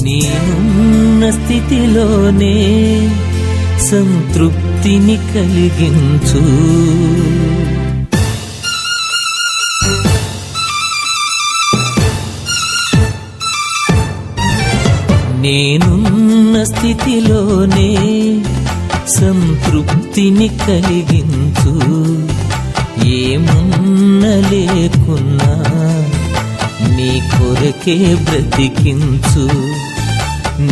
నేనున్న స్థితిలోనే సంతృప్తిని కలిగించు. నేనున్న స్థితిలోనే సంతృప్తిని కలిగించు. ఏమున్నా లేకున్నా నీ కొరకే బ్రతికించు.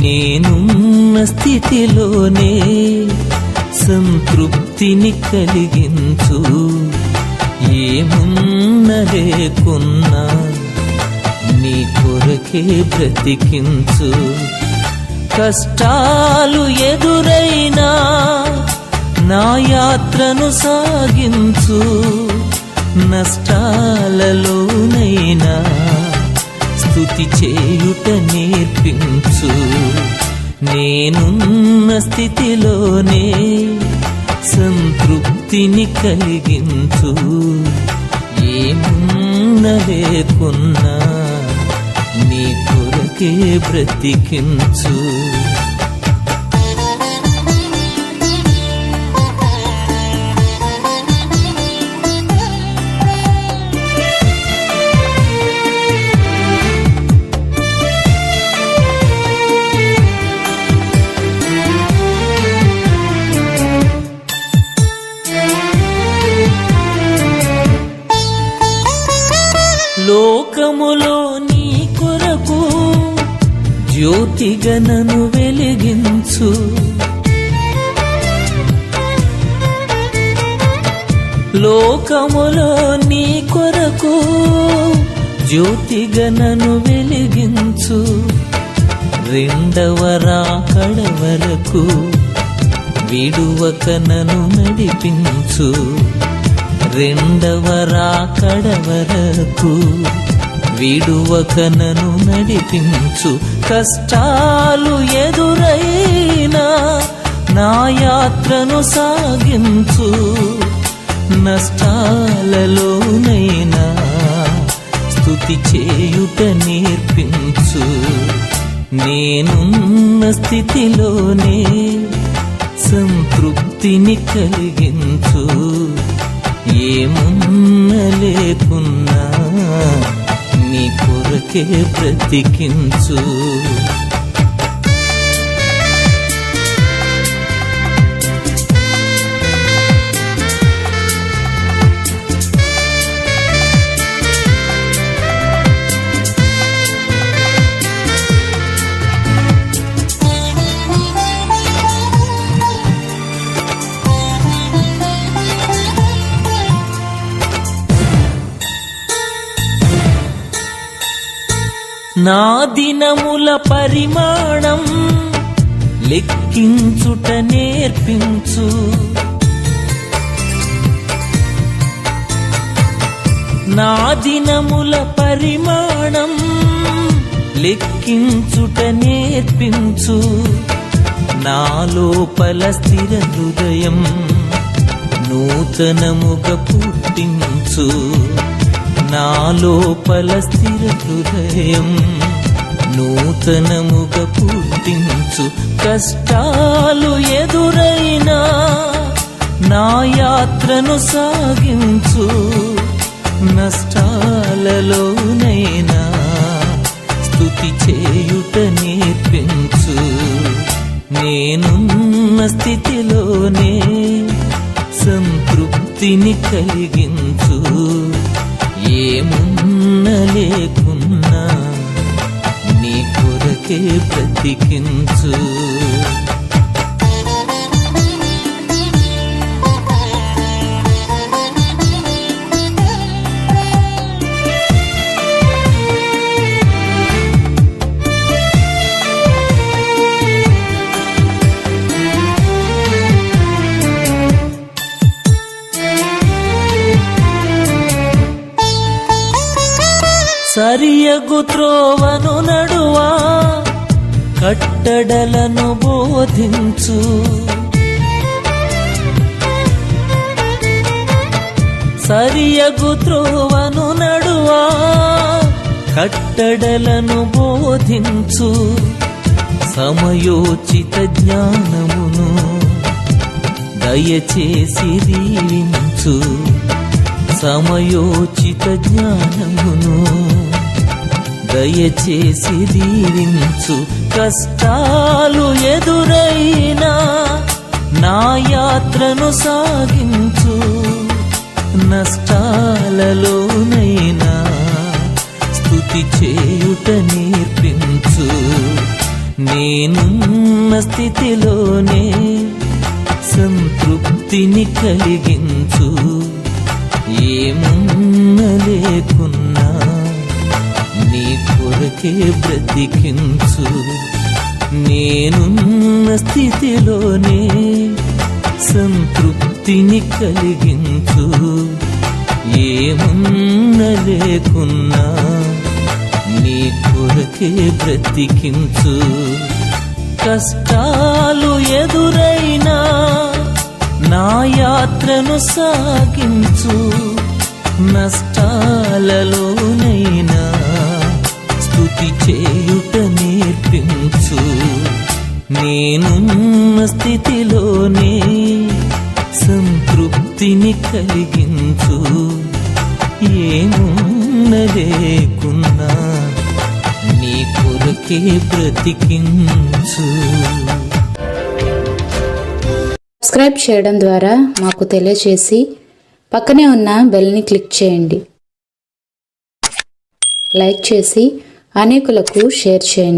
నేనున్న స్థితిలోనే సంతృప్తిని కలిగించు. ఏమున్నా లేకున్నా నీ కొరకే బ్రతికించు. కష్టాలు ఎదురైనా నా యాత్రను సాగించు. నష్టాలలోనైనా స్తుతి చేయుట నేర్పించు. నేనున్న స్థితిలోనే సంతృప్తిని కలిగించు. ఏమున్నా లేకున్నా నీ కొరకే బ్రతికించు. లోకములో నీ కొరకు జ్యోతిగా నన్ను వెలిగించు. లోకములో నీ కొరకు జ్యోతిగా నన్ను వెలిగించు. రెండవ రాకడ వరకు విడువక నన్ను నడిపించు. రెండవ రాకడ వరకు విడువక నన్ను నడిపించు. కష్టాలు ఎదురైనా నా యాత్రను సాగించు. నష్టాలలోనైనా స్తుతి చేయుట నేర్పించు. నేనున్న స్థితిలోనే సంతృప్తిని కలిగించు. ఏమున్నా లేకున్నా నీ కొరకే బ్రతికించు. నా దినముల పరిమాణం లెక్కించుట నేర్పించు. నా దినముల పరిమాణం లెక్కించుట నేర్పించు. నా లోపల స్థిర హృదయం నూతనముగా పుట్టించు. నా లోపల స్థిర హృదయం నూతనముగా పుట్టించు. కష్టాలు ఎదురైనా నా యాత్రను సాగించు. నష్టాలలోనైనా స్తుతి చేయుట నేర్పించు. నేనున్న స్థితిలోనే సంతృప్తిని కలిగించు. ఏమున్నా లేకున్నా నీ కొరకే బ్రతికించు. సరియగు త్రోవను నడువా కట్టడలను బోధించు. సరియగు త్రోవను నడువా కట్టడలను బోధించు. సమయోచిత జ్ఞానమును దయచేసి దీవించు. సమయోచిత జ్ఞానమును దయచేసి దీవించు. కష్టాలు ఎదురైనా నా యాత్రను సాగించు. నష్టాలలోనైనా స్తుతి చేయుట నేర్పించు. నేనున్న స్థితిలోనే సంతృప్తిని కలిగించు. ఏమున్న లేకున్నా నీ కొరకే బ్రతికించు. నేనున్న స్థితిలోనే సంతృప్తిని కలిగించు. ఏమున్న లేకున్నా నీ కొరకే బ్రతికించు. కష్టాలు ఎదురైనా నా యాత్రను సాగించు. నష్టాలలోనైనా స్తుతి చేయుట నేర్పించు. నేనున్న స్థితిలోనే సంతృప్తిని కలిగించు. ఏమున్న లేకున్నా నీ కొరకే బ్రతికించు. సబ్స్క్రైబ్ చేయడం ద్వారా మాకు తెలియజేసి పక్కనే ఉన్న బెల్ని క్లిక్ చేయండి. లైక్ చేసి అనేకులకు షేర్ చేయండి.